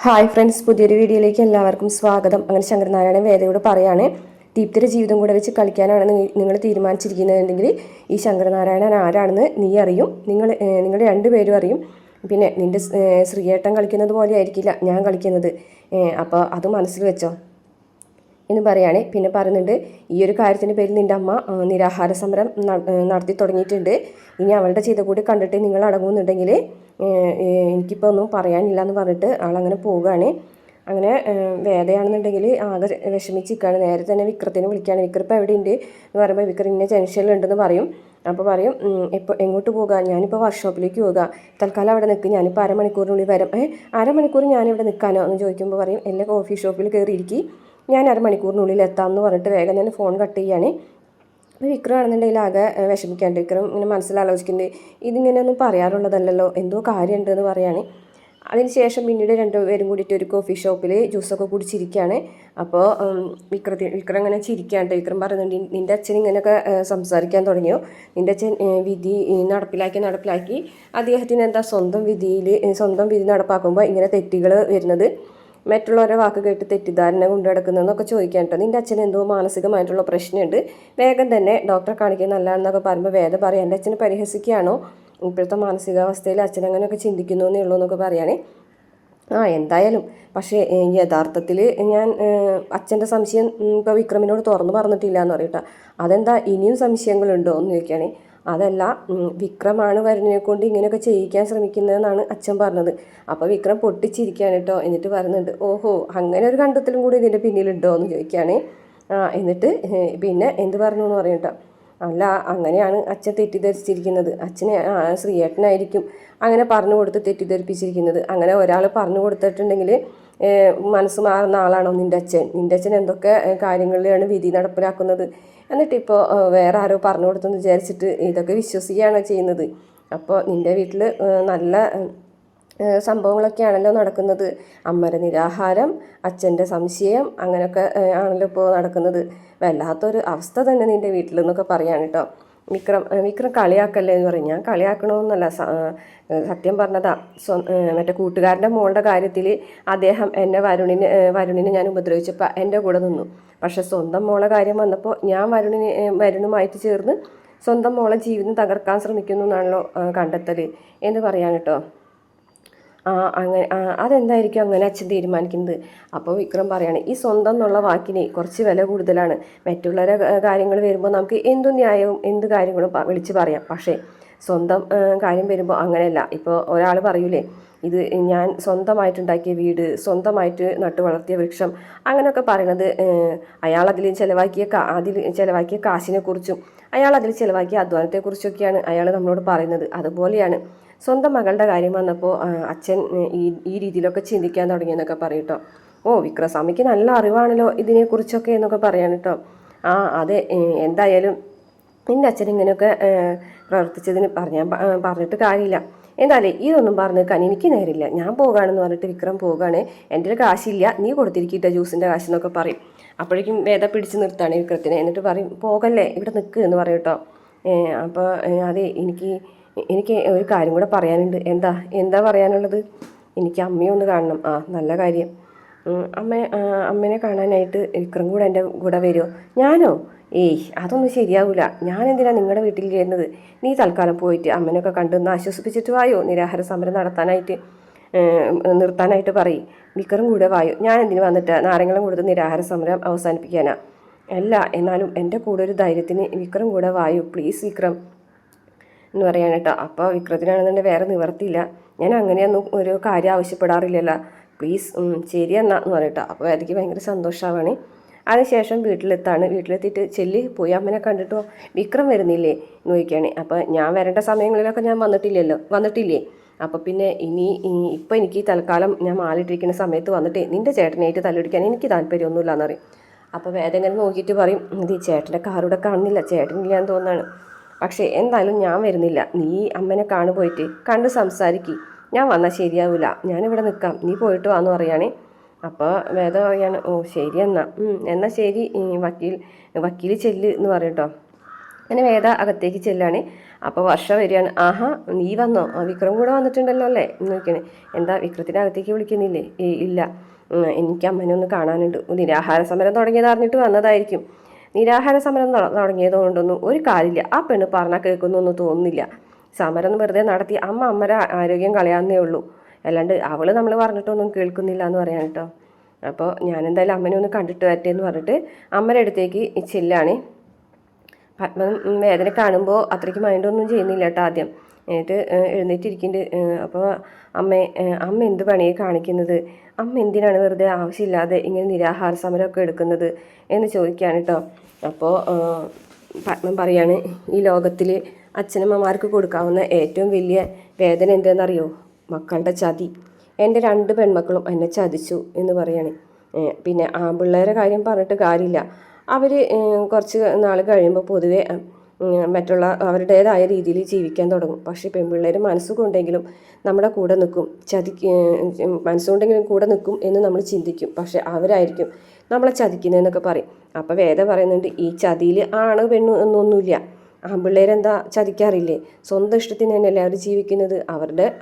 Hi friends, പുതിയൊരു വീഡിയോയിലേക്ക് എല്ലാവർക്കും സ്വാഗതം. അങ്ങനെ ശങ്കരനാരായണൻ വേദയോട് പറയാണ്, ദീപ്തിയുടെ ജീവിതം കൂടെ വെച്ച് കളിക്കാനാണ് നിങ്ങൾ തീരുമാനിച്ചിരിക്കുന്നതെങ്കിൽ ഈ ശങ്കരനാരായണൻ ആരാണെന്ന് നീ അറിയും, നിങ്ങൾ രണ്ടുപേരും അറിയും. പിന്നെ നിൻ്റെ ശ്രീയേട്ടൻ കളിക്കുന്നത് പോലെ ആയിരിക്കില്ല ഞാൻ കളിക്കുന്നത്, അപ്പോൾ അത് മനസ്സിൽ വെച്ചോ എന്ന് പറയുകയാണ്. പിന്നെ പറയുന്നുണ്ട്, ഈ ഒരു കാര്യത്തിൻ്റെ പേരിൽ നിൻ്റെ അമ്മ നിരാഹാര സമരം നടത്തി തുടങ്ങിയിട്ടുണ്ട്. ഇനി അവളുടെ ചെയ്ത കൂടി കണ്ടിട്ട് നിങ്ങൾ അടങ്ങുന്നുണ്ടെങ്കിൽ എനിക്കിപ്പോൾ ഒന്നും പറയാനില്ല എന്ന് പറഞ്ഞിട്ട് ആളങ്ങനെ പോവുകയാണ്. അങ്ങനെ വേദയാണെന്നുണ്ടെങ്കിൽ ആകെ വിഷമിച്ചിരിക്കുകയാണ്. നേരെ തന്നെ വിക്രത്തിനെ വിളിക്കുകയാണ്. വിക്രം ഇപ്പോൾ എവിടെയുണ്ട് എന്ന് പറയുമ്പോൾ വിക്രം ഇന്ന ജംഗ്ഷനിലുണ്ടെന്ന് പറയും. അപ്പോൾ പറയും, ഇപ്പോൾ എങ്ങോട്ട് പോകുക? ഞാനിപ്പോൾ വർക്ക്ഷോപ്പിലേക്ക് പോവുക, തൽക്കാലം അവിടെ നിൽക്കും, ഞാനിപ്പോൾ അരമണിക്കൂറിനുള്ളിൽ വരാം. അരമണിക്കൂർ ഞാനിവിടെ നിൽക്കാനോ എന്ന് ചോദിക്കുമ്പോൾ പറയും, എല്ലാ കോഫി ഷോപ്പിൽ കയറിയിരിക്കും, ഞാൻ അരമണിക്കൂറിനുള്ളിൽ എത്താമെന്ന് പറഞ്ഞിട്ട് വേഗം തന്നെ ഫോൺ കട്ട് ചെയ്യുകയാണ്. അപ്പോൾ വിക്രം ആണെന്നുണ്ടെങ്കിൽ ആകെ വിഷമിക്കാണ്ട് വിക്രം ഇങ്ങനെ മനസ്സിലാലോചിക്കുന്നുണ്ട്, ഇതിങ്ങനെയൊന്നും പറയാറുള്ളതല്ലല്ലോ, എന്തോ കാര്യമുണ്ടെന്ന് പറയുകയാണ്. അതിനുശേഷം പിന്നീട് രണ്ടുപേരും കൂടിയിട്ട് ഒരു കോഫി ഷോപ്പിൽ ജ്യൂസൊക്കെ കുടിച്ചിരിക്കുകയാണ്. അപ്പോൾ വിക്രം ഇങ്ങനെ ചിരിക്കാണ്ട് വിക്രം പറയുന്നുണ്ട്, നിൻ്റെ അച്ഛൻ ഇങ്ങനെയൊക്കെ സംസാരിക്കാൻ തുടങ്ങിയോ? നിൻ്റെ അച്ഛൻ വിധി നടപ്പിലാക്കി അദ്ദേഹത്തിന് എന്താ സ്വന്തം വിധി നടപ്പാക്കുമ്പോൾ ഇങ്ങനെ തെറ്റുകൾ വരുന്നത്, മറ്റുള്ളവരുടെ വാക്ക് കേട്ട് തെറ്റിദ്ധാരണ കൊണ്ടു നടക്കുന്നതെന്നൊക്കെ ചോദിക്കാൻ കേട്ടോ. നിൻ്റെ അച്ഛന് എന്തോ മാനസികമായിട്ടുള്ള പ്രശ്നമുണ്ട്, വേഗം തന്നെ ഡോക്ടറെ കാണിക്കാൻ നല്ലതാണെന്നൊക്കെ പറയുമ്പോൾ വേദം പറയാം, എൻ്റെ അച്ഛനെ പരിഹസിക്കുകയാണോ? ഇപ്പോഴത്തെ മാനസികാവസ്ഥയിൽ അച്ഛൻ അങ്ങനെയൊക്കെ ചിന്തിക്കുന്നു എന്നേ ഉള്ളൂ എന്നൊക്കെ പറയുകയാണ്. എന്തായാലും പക്ഷേ യഥാർത്ഥത്തിൽ ഞാൻ അച്ഛൻ്റെ സംശയം ഇപ്പോൾ വിക്രമിനോട് തുറന്നു പറഞ്ഞിട്ടില്ല എന്ന് പറയട്ടോ. അതെന്താ, ഇനിയും സംശയങ്ങളുണ്ടോ എന്ന് ചോദിക്കുകയാണ്. അതല്ല, വിക്രമാണ് വരുണിനെ കൊണ്ട് ഇങ്ങനെയൊക്കെ ചെയ്യിക്കാൻ ശ്രമിക്കുന്നതെന്നാണ് അച്ഛൻ പറഞ്ഞത്. അപ്പോൾ വിക്രം പൊട്ടിച്ചിരിക്കുകയാണ് കേട്ടോ. എന്നിട്ട് പറയുന്നുണ്ട്, ഓഹോ, അങ്ങനെ ഒരു കണ്ടെത്തലും കൂടി ഇതിൻ്റെ പിന്നിലുണ്ടോ എന്ന് ചോദിക്കുകയാണ്. എന്നിട്ട് പിന്നെ എന്ത് പറഞ്ഞു എന്ന് പറയും കേട്ടോ. അല്ല, അങ്ങനെയാണ് അച്ഛൻ തെറ്റിദ്ധരിച്ചിരിക്കുന്നത്, അച്ഛനെ ശ്രീയേട്ടനായിരിക്കും അങ്ങനെ പറഞ്ഞു കൊടുത്ത് തെറ്റിദ്ധരിപ്പിച്ചിരിക്കുന്നത്. അങ്ങനെ ഒരാൾ പറഞ്ഞു കൊടുത്തിട്ടുണ്ടെങ്കിൽ മനസ്സ് മാറുന്ന ആളാണോ നിൻ്റെ അച്ഛൻ? നിൻ്റെ അച്ഛൻ എന്തൊക്കെ കാര്യങ്ങളിലാണ് വിധി നടപ്പിലാക്കുന്നത്, എന്നിട്ടിപ്പോൾ വേറെ ആരോ പറഞ്ഞു കൊടുത്തെന്ന് വിചാരിച്ചിട്ട് ഇതൊക്കെ വിശ്വസിക്കുകയാണോ ചെയ്യുന്നത്? അപ്പോൾ നിൻ്റെ വീട്ടിൽ നല്ല സംഭവങ്ങളൊക്കെയാണല്ലോ നടക്കുന്നത്, അമ്മയുടെ നിരാഹാരം, അച്ഛൻ്റെ സംശയം, അങ്ങനെയൊക്കെ ആണല്ലോ ഇപ്പോൾ നടക്കുന്നത്. വല്ലാത്തൊരു അവസ്ഥ തന്നെ നിൻ്റെ വീട്ടിലെന്നൊക്കെ പറയാണ് കേട്ടോ. വിക്രം കളിയാക്കല്ലേ എന്ന് പറയും. ഞാൻ കളിയാക്കണമെന്നല്ല, സത്യം പറഞ്ഞതാ. മറ്റേ കൂട്ടുകാരൻ്റെ മോളുടെ കാര്യത്തിൽ അദ്ദേഹം എന്നെ വരുണിനെ ഞാൻ ഉപദ്രവിച്ചപ്പോൾ എൻ്റെ കൂടെ നിന്നു. പക്ഷെ സ്വന്തം മോളെ കാര്യം വന്നപ്പോൾ ഞാൻ വരുണുമായിട്ട് ചേർന്ന് സ്വന്തം മോളെ ജീവിതം തകർക്കാൻ ശ്രമിക്കുന്നു എന്നാണല്ലോ കണ്ടെത്തൽ എന്ന് പറയാൻ കേട്ടോ. അങ്ങനെ അതെന്തായിരിക്കും അങ്ങനെ അച്ഛൻ തീരുമാനിക്കുന്നത്? അപ്പോൾ വിക്രം പറയാണ്, ഈ സ്വന്തം എന്നുള്ള വാക്കിന് കുറച്ച് വില കൂടുതലാണ്. മറ്റുള്ളവരെ കാര്യങ്ങൾ വരുമ്പോൾ നമുക്ക് എന്തു ന്യായവും എന്ത് കാര്യങ്ങളും വിളിച്ച് പറയാം, പക്ഷേ സ്വന്തം കാര്യം വരുമ്പോൾ അങ്ങനെയല്ല. ഇപ്പോൾ ഒരാൾ പറയൂലേ, ഇത് ഞാൻ സ്വന്തമായിട്ടുണ്ടാക്കിയ വീട്, സ്വന്തമായിട്ട് നട്ടു വളർത്തിയ വൃക്ഷം, അങ്ങനെയൊക്കെ പറയണത് അയാൾ അതിൽ ചിലവാക്കിയ കാശിനെക്കുറിച്ചും അയാൾ അതിൽ ചിലവാക്കിയ അധ്വാനത്തെക്കുറിച്ചൊക്കെയാണ് അയാൾ നമ്മളോട് പറയുന്നത്. അതുപോലെയാണ് സ്വന്തം മകളുടെ കാര്യം വന്നപ്പോൾ അച്ഛൻ ഈ രീതിയിലൊക്കെ ചിന്തിക്കാൻ തുടങ്ങിയെന്നൊക്കെ പറയും കേട്ടോ. ഓ, വിക്രസ്വാമിക്ക് നല്ല അറിവാണല്ലോ ഇതിനെക്കുറിച്ചൊക്കെ എന്നൊക്കെ പറയാൻ കേട്ടോ. അതെ, എന്തായാലും നിൻ്റെ അച്ഛൻ ഇങ്ങനെയൊക്കെ പ്രവർത്തിച്ചതിന് പറഞ്ഞിട്ട് കാര്യമില്ല. എന്തായാലും ഇതൊന്നും പറഞ്ഞു നിൽക്കാൻ എനിക്ക് നേരില്ല, ഞാൻ പോകാണെന്ന് പറഞ്ഞിട്ട് വിക്രം പോവുകയാണ്. എൻ്റെ കാശില്ല, നീ കൊടുത്തിരിക്കിട്ട ജ്യൂസിൻ്റെ കാശെന്നൊക്കെ പറയും. അപ്പോഴേക്കും വേദ പിടിച്ച് നിർത്താണ് വിക്രത്തിനെ. എന്നിട്ട് പറയും, പോകല്ലേ, ഇവിടെ നിൽക്ക് എന്ന് പറയും കേട്ടോ. അപ്പോൾ അതെ, എനിക്ക് ഒരു കാര്യം കൂടെ പറയാനുണ്ട്. എന്താ പറയാനുള്ളത്? എനിക്ക് അമ്മയെ ഒന്ന് കാണണം. നല്ല കാര്യം. അമ്മേനെ കാണാനായിട്ട് വിക്രം കൂടെ എൻ്റെ കൂടെ വരുമോ? ഞാനോ? അതൊന്നും ശരിയാവില്ല. ഞാൻ എന്തിനാണ് നിങ്ങളുടെ വീട്ടിൽ ചെയ്യുന്നത്? നീ തൽക്കാലം പോയിട്ട് അമ്മേനൊക്കെ കണ്ടൊന്ന് ആശ്വസിപ്പിച്ചിട്ട് വായോ, നിരാഹാര സമരം നിർത്താനായിട്ട് പറയും. വിക്രം കൂടെ വായോ. ഞാൻ എന്തിനു വന്നിട്ട് നാരങ്ങളും കൊടുത്ത് നിരാഹാര സമരം അവസാനിപ്പിക്കാനാ? അല്ല, എന്നാലും എൻ്റെ കൂടെ ഒരു ധൈര്യത്തിന് വിക്രം കൂടെ വായോ പ്ലീസ് വിക്രം എന്ന് പറയാൻ കേട്ടോ. അപ്പോൾ വിക്രത്തിനാണെന്നുണ്ടെങ്കിൽ വേറെ നിവർത്തിയില്ല, ഞാൻ അങ്ങനെയൊന്നും ഒരു കാര്യം ആവശ്യപ്പെടാറില്ലല്ലോ, പ്ലീസ് ശരി എന്ന് പറയട്ടോ. അപ്പോൾ വേദയ്ക്ക് ഭയങ്കര സന്തോഷമാവാണ്. അതിനുശേഷം വീട്ടിലെത്തിയിട്ട് ചെല്ലി പോയി അമ്മനെ കണ്ടിട്ടോ, വിക്രം വരുന്നില്ലേ എന്ന് ചോദിക്കുകയാണ്. അപ്പോൾ ഞാൻ വരേണ്ട സമയങ്ങളിലൊക്കെ ഞാൻ വന്നിട്ടില്ലേ, അപ്പോൾ പിന്നെ ഇപ്പം എനിക്ക് തൽക്കാലം ഞാൻ മാലിട്ടിരിക്കുന്ന സമയത്ത് വന്നിട്ട് നിൻ്റെ ചേട്ടനായിട്ട് തല്ലുപിടിക്കാൻ എനിക്ക് താല്പര്യമൊന്നുമില്ല എന്ന് പറയും. അപ്പോൾ വേദം ഇങ്ങനെ നോക്കിയിട്ട് പറയും, ഇത് ചേട്ടൻ്റെ കാറൂടെ കാണുന്നില്ല, ചേട്ടനില്ലാന്ന് തോന്നുന്നതാണ്, പക്ഷേ എന്തായാലും ഞാൻ വരുന്നില്ല, നീ അമ്മനെ പോയിട്ട് കണ്ട് സംസാരിക്കി, ഞാൻ വന്നാൽ ശരിയാവില്ല, ഞാനിവിടെ നിൽക്കാം, നീ വാന്ന് പറയുകയാണ്. അപ്പോൾ വേദ പറയാണ്, ഓ ശരി എന്നാൽ ശരി, വക്കീൽ ചെല്ല് എന്ന് പറയും കേട്ടോ. അങ്ങനെ വേദ അകത്തേക്ക് ചെല്ലാണ്. അപ്പോൾ വർഷ വരികയാണ്. ആഹാ, നീ വന്നോ? വിക്രം കൂടെ വന്നിട്ടുണ്ടല്ലോ അല്ലേ എന്ന് നോക്കണേ. എന്താ വിക്രത്തിൻ്റെ അകത്തേക്ക് വിളിക്കുന്നില്ലേ? ഇല്ല, എനിക്ക് അമ്മനെ ഒന്ന് കാണാനുണ്ട്. നിരാഹാര സമരം തുടങ്ങിയത് അറിഞ്ഞിട്ട് വന്നതായിരിക്കും. നിരാഹാര സമരം തുടങ്ങിയതുകൊണ്ടൊന്നും ഒരു കാര്യമില്ല. ആ പെണ്ണ് പറഞ്ഞാൽ കേൾക്കുന്നൊന്നും തോന്നുന്നില്ല. സമരം വെറുതെ നടത്തി അമ്മയുടെ ആരോഗ്യം കളയാന്നേ ഉള്ളൂ. അല്ലാണ്ട് അവൾ നമ്മൾ പറഞ്ഞിട്ടൊന്നും കേൾക്കുന്നില്ല എന്ന് പറയാൻ കേട്ടോ. അപ്പോൾ ഞാനെന്തായാലും അമ്മനെ ഒന്ന് കണ്ടിട്ട് വരട്ടെ എന്ന് പറഞ്ഞിട്ട് അമ്മയുടെ അടുത്തേക്ക് ചെല്ലാണ്. പത്മം വേദന കാണുമ്പോൾ അത്രയ്ക്ക് മൈൻഡൊന്നും ചെയ്യുന്നില്ല കേട്ടോ ആദ്യം. എന്നിട്ട് എഴുന്നേറ്റിരിക്കുന്നുണ്ട്. അപ്പോൾ അമ്മ എന്ത് പണിയെ കാണിക്കുന്നത്? അമ്മ എന്തിനാണ് വെറുതെ ആവശ്യമില്ലാതെ ഇങ്ങനെ നിരാഹാര സമരമൊക്കെ എടുക്കുന്നത് എന്ന് ചോദിക്കുകയാണ് കേട്ടോ. അപ്പോൾ പത്മം പറയാണ്, ഈ ലോകത്തിൽ അച്ഛനമ്മമാർക്ക് കൊടുക്കാവുന്ന ഏറ്റവും വലിയ വേദന എന്തെന്നറിയോ? മക്കളുടെ ചതി. എൻ്റെ 2 പെൺമക്കളും എന്നെ ചതിച്ചു എന്ന് പറയാണ്. പിന്നെ ആൺപിള്ളേരെ കാര്യം പറഞ്ഞിട്ട് കാര്യമില്ല. അവർ കുറച്ച് നാൾ കഴിയുമ്പോൾ പൊതുവെ മറ്റുള്ള അവരുടേതായ രീതിയിൽ ജീവിക്കാൻ തുടങ്ങും. പക്ഷേ പെൺപിള്ളേർ മനസ്സുകൊണ്ടെങ്കിലും നമ്മുടെ കൂടെ നിൽക്കും, മനസ്സുകൊണ്ടെങ്കിലും കൂടെ നിൽക്കും എന്ന് നമ്മൾ ചിന്തിക്കും. പക്ഷെ അവരായിരിക്കും നമ്മളെ ചതിക്കുന്നതെന്നൊക്കെ പറയും. അപ്പോൾ വേദ പറയുന്നുണ്ട്, ഈ ചതിയിൽ ആണ് പെണ്ണു എന്നൊന്നുമില്ല. ആൺപിള്ളേരെന്താ ചതിക്കാറില്ലേ? സ്വന്തം ഇഷ്ടത്തിന് തന്നെയല്ലേ അവർ ജീവിക്കുന്നത്.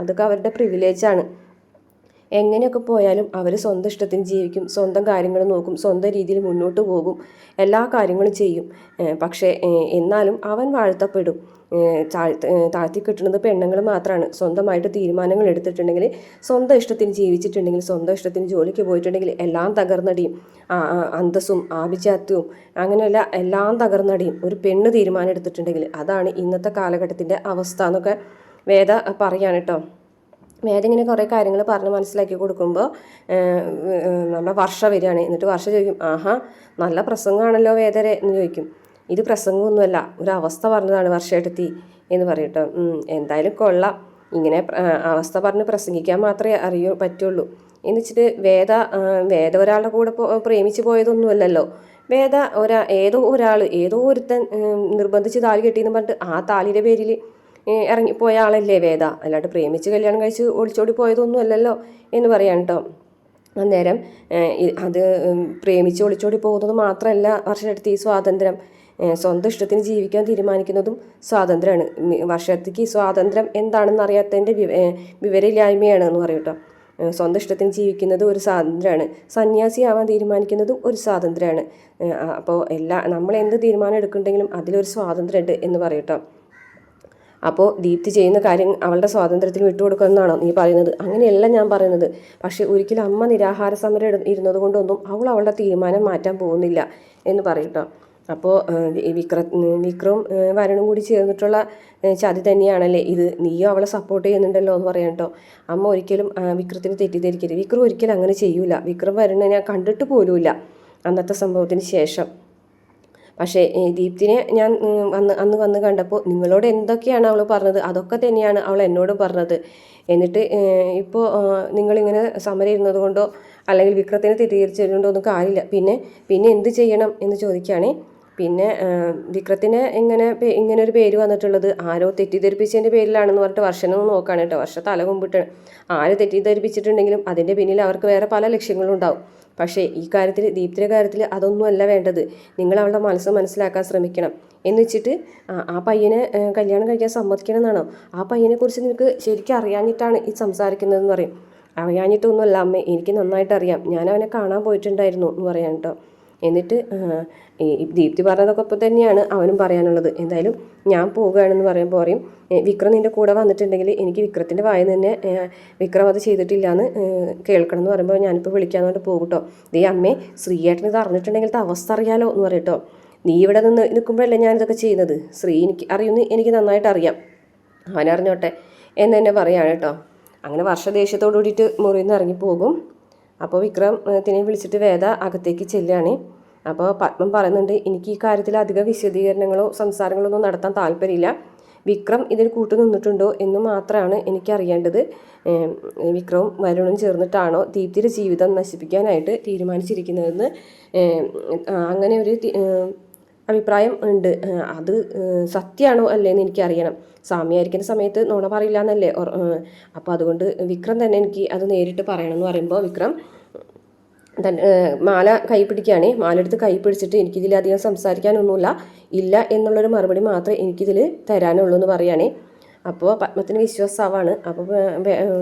അതൊക്കെ അവരുടെ പ്രിവിലേജാണ്. എങ്ങനെയൊക്കെ പോയാലും അവർ സ്വന്തം ഇഷ്ടത്തിന് ജീവിക്കും, സ്വന്തം കാര്യങ്ങൾ നോക്കും, സ്വന്തം രീതിയിൽ മുന്നോട്ട് പോകും, എല്ലാ കാര്യങ്ങളും ചെയ്യും. പക്ഷേ എന്നാലും അവൻ വാഴ്ത്തപ്പെടും. താഴ്ത്തി കിട്ടുന്നത് പെണ്ണുങ്ങൾ മാത്രമാണ്. സ്വന്തമായിട്ട് തീരുമാനങ്ങൾ എടുത്തിട്ടുണ്ടെങ്കിൽ, സ്വന്തം ഇഷ്ടത്തിന് ജീവിച്ചിട്ടുണ്ടെങ്കിൽ, സ്വന്തം ഇഷ്ടത്തിന് ജോലിക്ക് പോയിട്ടുണ്ടെങ്കിൽ എല്ലാം തകർന്നടിയും. അന്തസ്സും ആഭിജാത്യവും അങ്ങനെയല്ല, എല്ലാം തകർന്നടിയും ഒരു പെണ്ണ് തീരുമാനം എടുത്തിട്ടുണ്ടെങ്കിൽ. അതാണ് ഇന്നത്തെ കാലഘട്ടത്തിൻ്റെ അവസ്ഥ എന്നൊക്കെ വേദ പറയാണ് കേട്ടോ. വേദ ഇങ്ങനെ കുറേ കാര്യങ്ങൾ പറഞ്ഞ് മനസ്സിലാക്കി കൊടുക്കുമ്പോൾ നമ്മുടെ വർഷ വരികയാണ്. എന്നിട്ട് വർഷ ചോദിക്കും, ആഹാ, നല്ല പ്രസംഗമാണല്ലോ വേദരെ എന്ന് ചോദിക്കും. ഇത് പ്രസംഗമൊന്നുമല്ല, ഒരു അവസ്ഥ പറഞ്ഞതാണ് വർഷയെടുത്തി എന്ന് പറയട്ടോ. എന്തായാലും കൊള്ളാം, ഇങ്ങനെ അവസ്ഥ പറഞ്ഞ് പ്രസംഗിക്കാൻ മാത്രമേ പറ്റുള്ളൂ എന്ന് വെച്ചിട്ട് വേദ ഒരാളുടെ കൂടെ പ്രേമിച്ച് പോയതൊന്നുമല്ലല്ലോ. വേദ ഏതോ ഒരുത്തൻ നിർബന്ധിച്ച് താലി കെട്ടിയെന്ന് പറഞ്ഞിട്ട് ആ താലിയുടെ പേരിൽ ഇറങ്ങിപ്പോയ ആളല്ലേ വേദ. അല്ലാണ്ട് പ്രേമിച്ച് കല്യാണം കഴിച്ച് ഒളിച്ചോടി പോയതൊന്നും അല്ലല്ലോ എന്ന് പറയാൻ കേട്ടോ. അന്നേരം അത് പ്രേമിച്ച് ഒളിച്ചോടി പോകുന്നത് മാത്രമല്ല വർഷത്തിക്ക് ഈ സ്വാതന്ത്ര്യം. സ്വന്തം ഇഷ്ടത്തിന് ജീവിക്കാൻ തീരുമാനിക്കുന്നതും സ്വാതന്ത്ര്യമാണ്. വർഷത്തിക്ക് സ്വാതന്ത്ര്യം എന്താണെന്ന് അറിയാത്തതിൻ്റെ വിവരമില്ലായ്മയാണ് എന്ന് പറയും കേട്ടോ. സ്വന്തം ഇഷ്ടത്തിന് ജീവിക്കുന്നത് ഒരു സ്വാതന്ത്ര്യമാണ്. സന്യാസിയാവാൻ തീരുമാനിക്കുന്നതും ഒരു സ്വാതന്ത്ര്യമാണ്. അപ്പോൾ നമ്മൾ എന്ത് തീരുമാനം എടുക്കുന്നുണ്ടെങ്കിലും അതിലൊരു സ്വാതന്ത്ര്യമുണ്ട് എന്ന് പറയും കേട്ടോ. അപ്പോൾ ദീപ്തി ചെയ്യുന്ന കാര്യം അവളുടെ സ്വാതന്ത്ര്യത്തിന് വിട്ടുകൊടുക്കുമെന്നാണോ നീ പറയുന്നത്? അങ്ങനെയല്ല ഞാൻ പറയുന്നത്. പക്ഷേ ഒരിക്കലും അമ്മ നിരാഹാര സമരം ഇരുന്നത് കൊണ്ടൊന്നും അവളുടെ തീരുമാനം മാറ്റാൻ പോകുന്നില്ല എന്ന് പറയട്ടോ. അപ്പോൾ വിക്രം വരുണും കൂടി ചേർന്നിട്ടുള്ള ചതി തന്നെയാണല്ലേ ഇത്. നീയോ അവളെ സപ്പോർട്ട് ചെയ്യുന്നുണ്ടല്ലോ എന്ന് പറയാം കേട്ടോ. അമ്മ ഒരിക്കലും വിക്രത്തിന് തെറ്റിദ്ധരിക്കരുത്. വിക്രം ഒരിക്കലും അങ്ങനെ ചെയ്യൂല. വിക്രം വരുണ ഞാൻ കണ്ടിട്ട് പോലുമില്ല അന്നത്തെ സംഭവത്തിന് ശേഷം. പക്ഷേ ദീപ്തിനെ ഞാൻ അന്ന് വന്ന് കണ്ടപ്പോൾ നിങ്ങളോട് എന്തൊക്കെയാണ് അവൾ പറഞ്ഞത് അതൊക്കെ തന്നെയാണ് അവൾ എന്നോടും പറഞ്ഞത്. എന്നിട്ട് ഇപ്പോൾ നിങ്ങളിങ്ങനെ സമരം ഇരുന്നത് കൊണ്ടോ അല്ലെങ്കിൽ വിക്രത്തിനെ തെറ്റിദ്ധരിച്ചതുകൊണ്ടോ ഒന്നും കാര്യമില്ല. പിന്നെ എന്ത് ചെയ്യണം എന്ന് ചോദിക്കുകയാണേ. പിന്നെ വിക്രത്തിന് ഇങ്ങനെ ഒരു പേര് വന്നിട്ടുള്ളത് ആരോ തെറ്റിദ്ധരിപ്പിച്ചതിൻ്റെ പേരിലാണെന്ന് പറഞ്ഞിട്ട് വർഷനൊന്ന് നോക്കുകയാണ് കേട്ടോ. വർഷ തല കുമ്പിട്ട് ആര് തെറ്റിദ്ധരിപ്പിച്ചിട്ടുണ്ടെങ്കിലും അതിൻ്റെ പിന്നിൽ അവർക്ക് വേറെ പല ലക്ഷ്യങ്ങളും ഉണ്ടാവും. പക്ഷേ ഈ കാര്യത്തിൽ ദീപ്തിയുടെ കാര്യത്തിൽ അതൊന്നുമല്ല വേണ്ടത്. നിങ്ങൾ അവളുടെ മനസ്സ് മനസ്സിലാക്കാൻ ശ്രമിക്കണം എന്ന് വെച്ചിട്ട് ആ പയ്യനെ കല്യാണം കഴിക്കാൻ സമ്മതിക്കണം എന്നാണോ? ആ പയ്യനെക്കുറിച്ച് നിനക്ക് ശരിക്കും അറിയാഞ്ഞിട്ടാണ് ഈ സംസാരിക്കുന്നതെന്ന് പറയും. അറിയാഞ്ഞിട്ടൊന്നുമല്ല അമ്മേ, എനിക്ക് നന്നായിട്ട് അറിയാം. ഞാൻ അവനെ കാണാൻ പോയിട്ടുണ്ടായിരുന്നു എന്ന് പറയാൻ കേട്ടോ. എന്നിട്ട് ദീപ്തി പറഞ്ഞതൊക്കെ ഒപ്പം തന്നെയാണ് അവനും പറയാനുള്ളത്. എന്തായാലും ഞാൻ പോവുകയാണെന്ന് പറയുമ്പോൾ പറയും, വിക്രം നിൻ്റെ കൂടെ വന്നിട്ടുണ്ടെങ്കിൽ എനിക്ക് വിക്രത്തിൻ്റെ വായിൽ തന്നെ വിക്രം അത് ചെയ്തിട്ടില്ല എന്ന് കേൾക്കണം എന്ന് പറയുമ്പോൾ ഞാനിപ്പോൾ വിളിക്കാന്ന് പറഞ്ഞിട്ട് പോകും കേട്ടോ. ദേ അമ്മേ, ശ്രീയേട്ടൻ ഇത് അറിഞ്ഞിട്ടുണ്ടെങ്കിൽ അവസ്ഥ അറിയാലോ എന്ന് പറയും കേട്ടോ. നീ ഇവിടെ നിൽക്കുമ്പോഴല്ലേ ഞാനിതൊക്കെ ചെയ്യുന്നത്. ശ്രീ എനിക്ക് നന്നായിട്ട് അറിയാം, അവനറിഞ്ഞോട്ടെ എന്ന് തന്നെ പറയാണ് കേട്ടോ. അങ്ങനെ വർഷ ദേഷ്യത്തോടു കൂടിയിട്ട് മുറിയിൽ നിന്ന് ഇറങ്ങിപ്പോകും. അപ്പോൾ വിക്രത്തിനെ വിളിച്ചിട്ട് വേദ അകത്തേക്ക് ചെല്ലുകയാണ്. അപ്പോൾ പത്മം പറയുന്നുണ്ട്, എനിക്ക് ഈ കാര്യത്തിൽ അധിക വിശദീകരണങ്ങളോ സംസാരങ്ങളോ ഒന്നും നടത്താൻ താല്പര്യമില്ല. വിക്രം ഇതിന് കൂട്ടു നിന്നിട്ടുണ്ടോ എന്ന് മാത്രമാണ് എനിക്കറിയേണ്ടത്. വിക്രവും വരുണും ചേർന്നിട്ടാണോ ദീപ്തിയുടെ ജീവിതം നശിപ്പിക്കാനായിട്ട് തീരുമാനിച്ചിരിക്കുന്നതെന്ന് അങ്ങനെ ഒരു അഭിപ്രായം ഉണ്ട്. അത് സത്യമാണോ അല്ലേന്ന് എനിക്കറിയണം. സാമ്യായിരിക്കുന്ന സമയത്ത് നുണ പറയില്ല എന്നല്ലേ. അപ്പോൾ അതുകൊണ്ട് വിക്രം തന്നെ എനിക്ക് അത് നേരിട്ട് പറയണം എന്ന് പറയുമ്പോൾ വിക്രം മാല കൈ പിടിക്കുകയാണ്. മാല എടുത്ത് കൈ പിടിച്ചിട്ട് എനിക്കിതിലധികം സംസാരിക്കാനൊന്നുമില്ല, ഇല്ല എന്നുള്ളൊരു മറുപടി മാത്രമേ എനിക്കിതിൽ തരാനുള്ളൂ എന്ന് പറയുകയാണേ. അപ്പോൾ പത്മത്തിന് വിശ്വാസമാവാണ്. അപ്പോൾ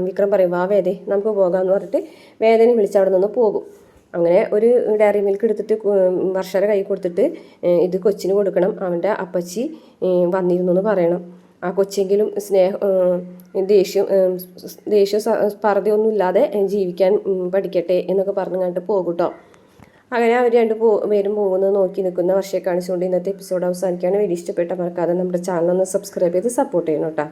വിക്രം പറയും, വാ വേദേ നമുക്ക് പോകാമെന്ന് പറഞ്ഞിട്ട് വേദനെ വിളിച്ച് അവിടെ നിന്ന് പോകും. അങ്ങനെ ഒരു ഡയറി മിൽക്ക് എടുത്തിട്ട് വർഷയുടെ കൈ കൊടുത്തിട്ട് ഇത് കൊച്ചിന് കൊടുക്കണം, അവൻ്റെ അപ്പച്ചി വന്നിരുന്നു എന്ന് പറയണം. ആ കൊച്ചെങ്കിലും ദേഷ്യം സ്പർദ്ധയൊന്നും ഇല്ലാതെ ജീവിക്കാൻ പഠിക്കട്ടെ എന്നൊക്കെ പറഞ്ഞു കണ്ടിട്ട് പോകും കേട്ടോ. അങ്ങനെ അവർ പേരും പോകുന്നത് നോക്കി നിൽക്കുന്ന വർഷയെ കാണിച്ചുകൊണ്ട് ഇന്നത്തെ എപ്പിസോഡ് അവസാനിക്കുകയാണ്. വീഡിയോ ഇഷ്ടപ്പെട്ട മറക്കാതെ നമ്മുടെ ചാനൽ ഒന്ന് സബ്സ്ക്രൈബ് ചെയ്ത് സപ്പോർട്ട് ചെയ്യണം കേട്ടോ.